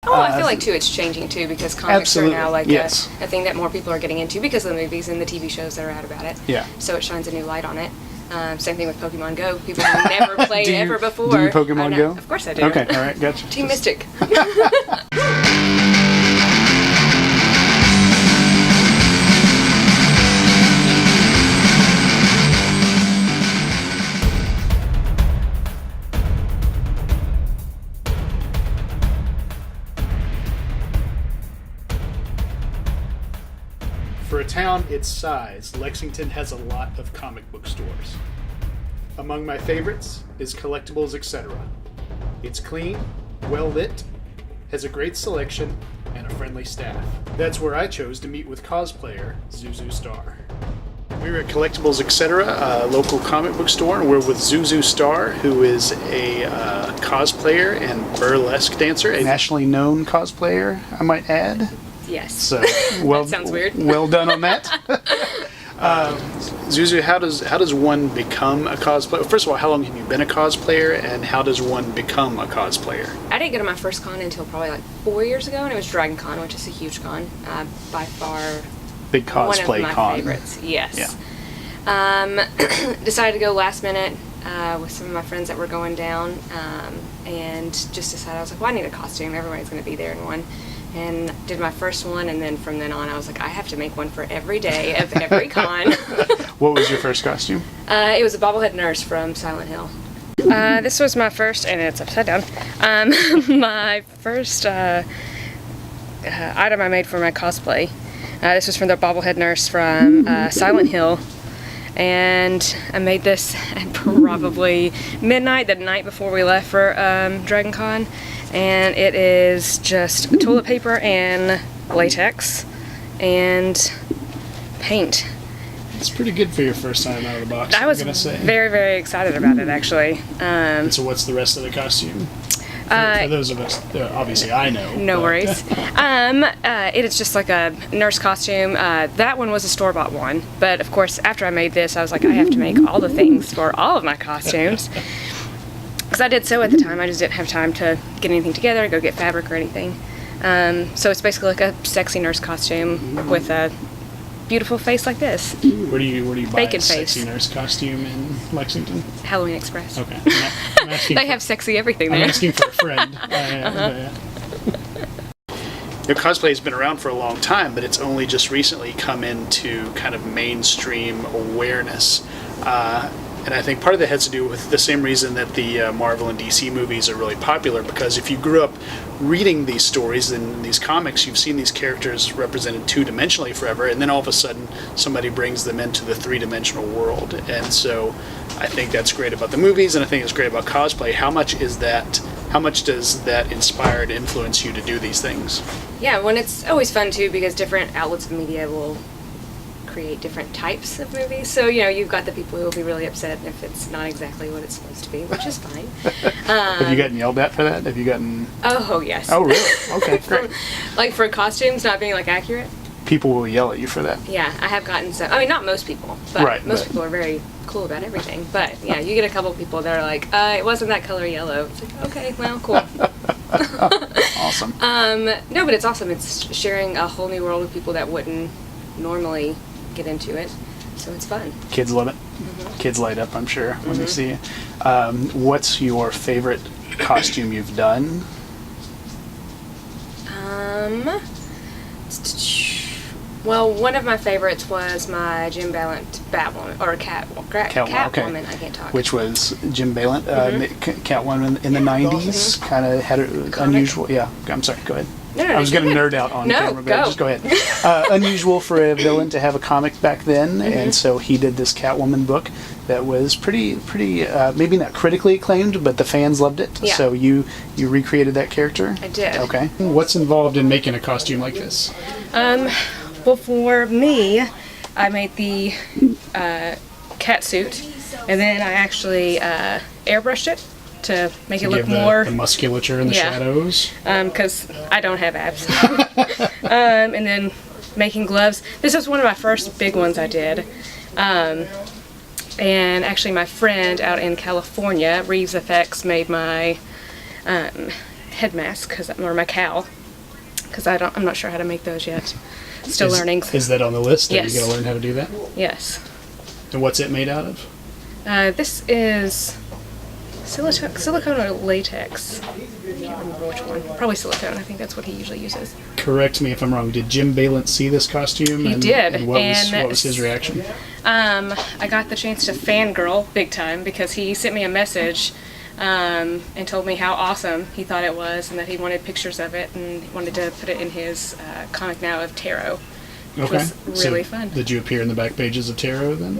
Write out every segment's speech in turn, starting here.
Oh, I feel like, too, it's changing, too, because comics are now, like, yes. a thing that more people are getting into because of the movies and the TV shows that are out about it. Yeah. So it shines a new light on it. Same thing with Pokemon Go. People have never played ever before. Do you Pokemon Go? Of course I do. Okay, all right, gotcha. Team Mystic. For a town its size, Lexington has a lot of comic book stores. Among my favorites is Collectibles Etc. It's clean, well lit, has a great selection, and a friendly staff. That's where I chose to meet with cosplayer Zsu Zsu Starr. We're at Collectibles Etc., a local comic book store, and we're with Zsu Zsu Starr, who is a cosplayer and burlesque dancer, a nationally known cosplayer, I might add. Yes. So, well, that sounds weird. Well done on that. Zsu Zsu, how does one become a cosplayer? First of all, how long have you been a cosplayer, and how does one become a cosplayer? I didn't go to my first con until probably like 4 years ago, and it was Dragon Con, which is a huge con. By far, big cosplay one of my con. favorites. Yes. Yeah. Decided to go last minute with some of my friends that were going down, and just decided, I was like, well, I need a costume. Everybody's going to be there in one. And did my first one, and then from then on, I was like, I have to make one for every day of every con. What was your first costume? It was a bobblehead nurse from Silent Hill. This was my first, and it's upside down, my first item I made for my cosplay. This was from the bobblehead nurse from Silent Hill. And I made this at probably midnight, the night before we left for Dragon Con. And it is just toilet paper and latex and paint. It's pretty good for your first time out of the box. I was very, very excited about it, actually. And so what's the rest of the costume? For those of us, obviously I know. No worries. It is just like a nurse costume. That one was a store-bought one, but of course after I made this I was like, I have to make all the things for all of my costumes. Because I did sew at the time, I just didn't have time to get anything together, go get fabric or anything. So it's basically like a sexy nurse costume with a beautiful face like this. Where do you buy Bacon a sexy nurse costume in Lexington? Halloween Express. Okay. I'm they have sexy everything there. I'm asking for a friend. Your cosplay has been around for a long time, but it's only just recently come into kind of mainstream awareness. And I think part of that has to do with the same reason that the Marvel and DC movies are really popular, because if you grew up reading these stories and these comics, you've seen these characters represented two-dimensionally forever, and then all of a sudden somebody brings them into the three-dimensional world. And so I think that's great about the movies, and I think it's great about cosplay. How much does that inspire and influence you to do these things? Yeah, well, it's always fun too, because different outlets of media will create different types of movies. So, you've got the people who will be really upset if it's not exactly what it's supposed to be, which is fine. Have you gotten yelled at for that? Have you gotten... Oh, yes. Oh, really? Okay, great. Like for costumes not being like accurate? People will yell at you for that. Yeah, I have gotten some. I mean, not most people, but most people are very cool about everything. But yeah, you get a couple people that are like, it wasn't that color yellow. It's like, okay, well, cool. Awesome. No, but it's awesome. It's sharing a whole new world with people that wouldn't normally get into it, so it's fun. Kids love it. Mm-hmm. Kids light up, I'm sure, when they see you. What's your favorite costume you've done? Well, one of my favorites was my Jim Balent Batwoman, or Catwoman, I can't talk. Which was Jim Balent, Catwoman in the 90s, kind of had an unusual, I'm sorry, go ahead. No, I was going to nerd out on camera, but just go ahead. Unusual for a villain to have a comic back then, and so he did this Catwoman book that was pretty, maybe not critically acclaimed, but the fans loved it. Yeah. So you recreated that character? I did. Okay. What's involved in making a costume like this? Well, for me, I made the cat suit, and then I actually airbrushed it to make it look more... the musculature and the shadows? Because I don't have abs. And then making gloves. This was one of my first big ones I did. And actually my friend out in California, Reeves Effects, made my head mask, or my cowl, because I'm not sure how to make those yet. Still learning. Is that on the list? Yes. Are you going to learn how to do that? Yes. And what's it made out of? This is silicone or latex. I can't remember which one. Probably silicone. I think that's what he usually uses. Correct me if I'm wrong. Did Jim Balint see this costume? He did. And what was his reaction? I got the chance to fangirl big time because he sent me a message and told me how awesome he thought it was and that he wanted pictures of it and he wanted to put it in his comic now of Tarot. Which was really fun. Did you appear in the back pages of Tarot then?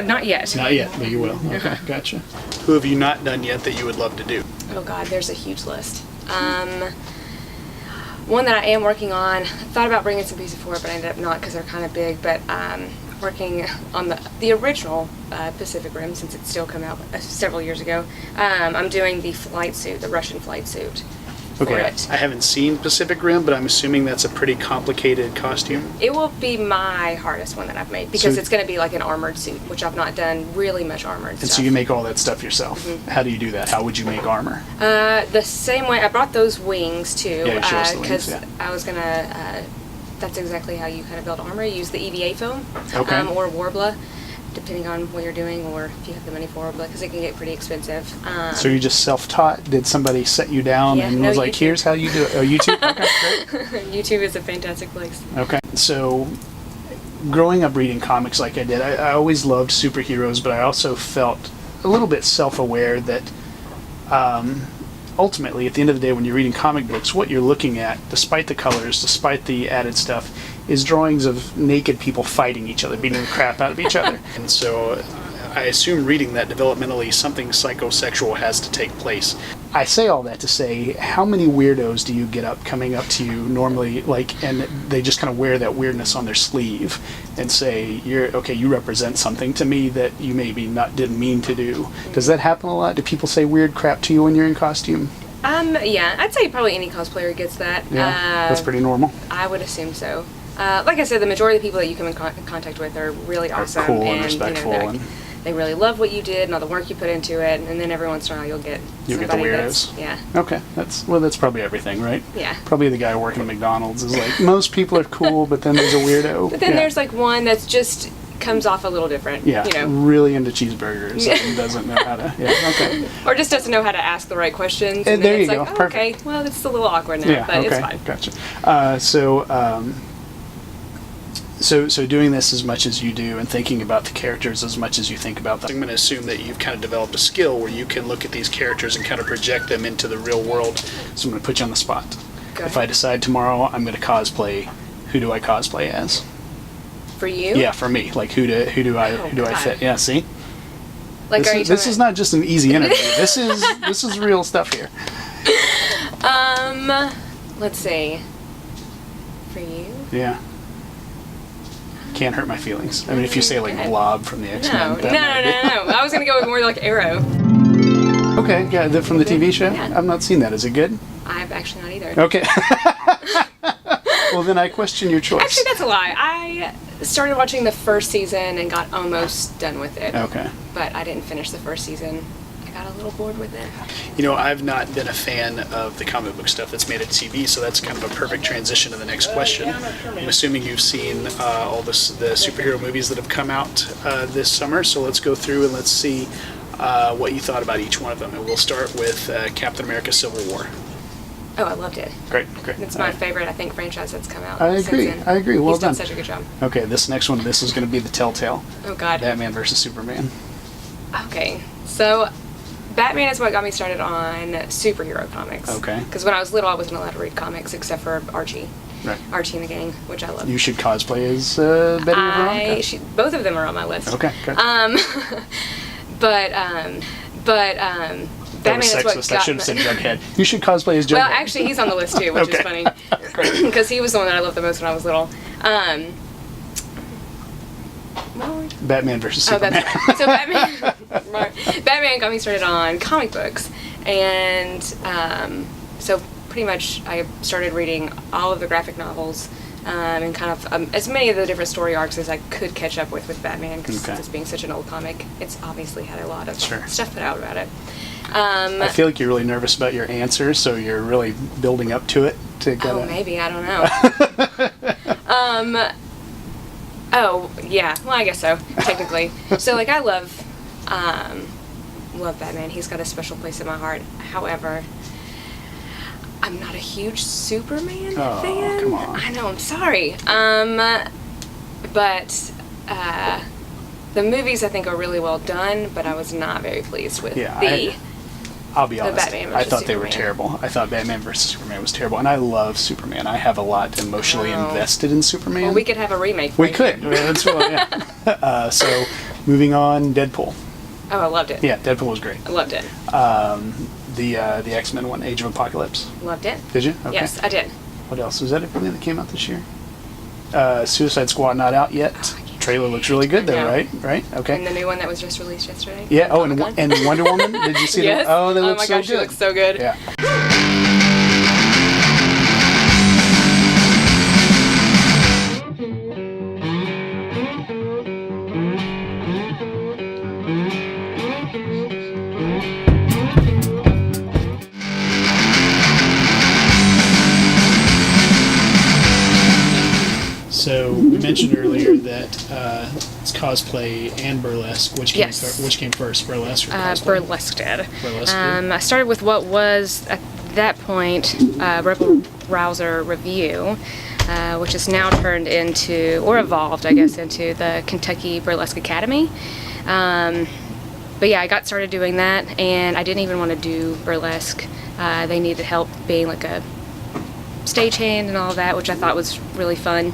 Not yet. Not yet, but you will. Okay, gotcha. Who have you not done yet that you would love to do? Oh God, there's a huge list. One that I am working on, I thought about bringing some pieces for it, but I ended up not because they're kind of big, but working on the original Pacific Rim, since it's still come out several years ago. I'm doing the flight suit, the Russian flight suit. Okay, I haven't seen Pacific Rim, but I'm assuming that's a pretty complicated costume. It will be my hardest one that I've made because it's going to be like an armored suit, which I've not done really much armored stuff. And so you make all that stuff yourself. Mm-hmm. How do you do that? How would you make armor? The same way. I brought those wings too. Yeah, show us the wings, yeah. I was going to... that's exactly how you kind of build armor. You use the EVA foam or Warbler, depending on what you're doing, or if you have the money for Warbler, because it can get pretty expensive. So you're just self-taught? Did somebody set you down and was like, here's how you do it? Oh, YouTube? Okay, great. YouTube is a fantastic place. Okay. So growing up reading comics like I did, I always loved superheroes, but I also felt a little bit self-aware that ultimately, at the end of the day, when you're reading comic books, what you're looking at, despite the colors, despite the added stuff, is drawings of naked people fighting each other, beating the crap out of each other. And so I assume reading that developmentally, something psychosexual has to take place. I say all that to say, how many weirdos do you get coming up to you normally, and they just kind of wear that weirdness on their sleeve and say, you represent something to me that you maybe didn't mean to do. Does that happen a lot? Do people say weird crap to you when you're in costume? Yeah, I'd say probably any cosplayer gets that. Yeah, that's pretty normal. I would assume so. Like I said, the majority of the people that you come in contact with are really awesome. Cool and respectful. They really love what you did and all the work you put into it, and then every once in a while you'll get the weirdos. Yeah. Okay, that's probably everything, right? Yeah. Probably the guy working at McDonald's is like, most people are cool, but then there's a weirdo. But then there's like one that's just comes off a little different. Yeah. You know. Really into cheeseburgers and doesn't know how to. Yeah. Okay. Or just doesn't know how to ask the right questions. And there you go. Perfect. Okay. Well, it's a little awkward now, but it's fine. Gotcha. So doing this as much as you do and thinking about the characters as much as you think about them, I'm going to assume that you've kind of developed a skill where you can look at these characters and kind of project them into the real world. So I'm going to put you on the spot. If I decide tomorrow I'm going to cosplay, who do I cosplay as? For you? Yeah, for me. Like who do I fit? Yeah, see? Like this is not just an easy interview. This is real stuff here. Let's see. For you? Yeah. Can't hurt my feelings. I mean, if you say like Blob from the X-Men. No. I was gonna go with more like Arrow. Okay, yeah, from the TV show. Yeah. I've not seen that. Is it good? I've actually not either. Okay. Well, then I question your choice. Actually, that's a lie. I started watching the first season and got almost done with it. Okay. But I didn't finish the first season. I got a little bored with it. You know, I've not been a fan of the comic book stuff that's made at TV, so that's kind of a perfect transition to the next question. I'm assuming you've seen all the superhero movies that have come out this summer, so let's go through and let's see what you thought about each one of them. And we'll start with Captain America Civil War. Oh, I loved it. Great. It's my favorite, I think, franchise that's come out. I agree. Well He's done. done such a good job. Okay, this next one, this is going to be the Telltale. Oh, God. Batman versus Superman. Okay, so Batman is what got me started on superhero comics. Okay. Because when I was little, I wasn't allowed to read comics except for Archie. Right. Archie and the Gang, which I love. You should cosplay as Betty Veronica. Both of them are on my list. Okay. Batman is what sexist. I should have said Jughead. You should cosplay as Jughead. Well, actually, he's on the list too, which is funny. Because he was the one that I loved the most when I was little. Batman versus Superman. That's right. So Batman got me started on comic books. And so pretty much I started reading all of the graphic novels and kind of as many of the different story arcs as I could catch up with Batman, because Okay. this being such an old comic, it's obviously had a lot of Sure. stuff put out about it. I feel like you're really nervous about your answers, so you're really building up to it to get Oh, a... maybe, I don't know. Oh, yeah, well, I guess so, technically. So, like, I love Batman. He's got a special place in my heart. However, I'm not a huge Superman fan. Come on. I know, I'm sorry. But the movies, I think, are really well done, but I was not very pleased with I'll be honest, Batman I versus thought they were Superman. terrible. I thought Batman vs. Superman was terrible, and I love Superman. I have a lot emotionally Oh. invested in Superman. Well, we could have a remake. We right could. here. That's what, yeah. So, moving on, Deadpool. Oh, I loved it. Yeah, Deadpool was great. I loved it. The X-Men one, Age of Apocalypse. Loved it. Did you? Okay. Yes, I did. What else? Was that everything that came out this year? Suicide Squad not out yet. Oh, I can't Trailer looks really good though, No. right? Right? Okay. And the new one that was just released yesterday. Yeah. Oh, and Comic-Con. and Wonder Woman. Did you see Yes. that? Oh, that looks my so gosh, good. she looks so good. Yeah. So we mentioned earlier that it's cosplay and burlesque. Which came Yes. which came first, burlesque or cosplay? Burlesque did. Burlesque did. I started with what was at that point Rebel Rouser Review, which is now turned into, or evolved, I guess, into the Kentucky Burlesque Academy. But yeah, I got started doing that, and I didn't even want to do burlesque. They needed help being like a stagehand and all of that, which I thought was really fun.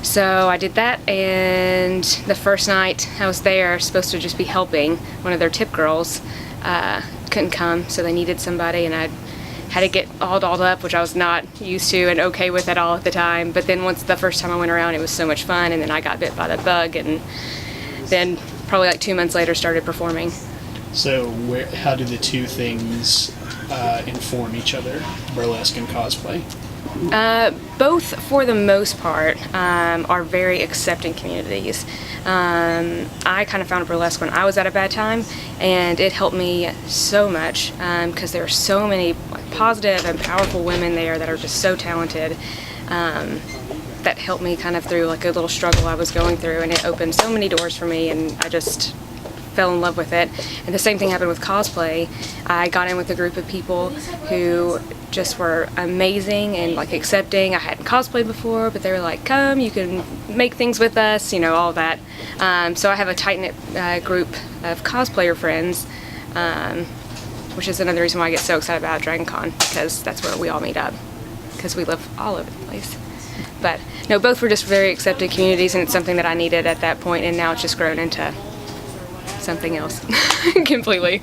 So I did that, and the first night I was there, supposed to just be helping, one of their tip girls couldn't come, so they needed somebody, and I had to get all dolled up, which I was not used to and okay with at all at the time. But then once the first time I went around, it was so much fun, and then I got bit by the bug, and then probably like 2 months later started performing. So how do the two things inform each other, burlesque and cosplay? Both, for the most part, are very accepting communities. I kind of found burlesque when I was at a bad time, and it helped me so much because there are so many positive and powerful women there that are just so talented. That helped me kind of through like a little struggle I was going through, and it opened so many doors for me, and I just fell in love with it. And the same thing happened with cosplay. I got in with a group of people who just were amazing and like accepting. I hadn't cosplayed before, but they were like, come, you can make things with us, you know, all that. So I have a tight-knit group of cosplayer friends, which is another reason why I get so excited about Dragon Con, because that's where we all meet up, because we live all over the place. But no, both were just very accepting communities, and it's something that I needed at that point, and now it's just grown into something else completely.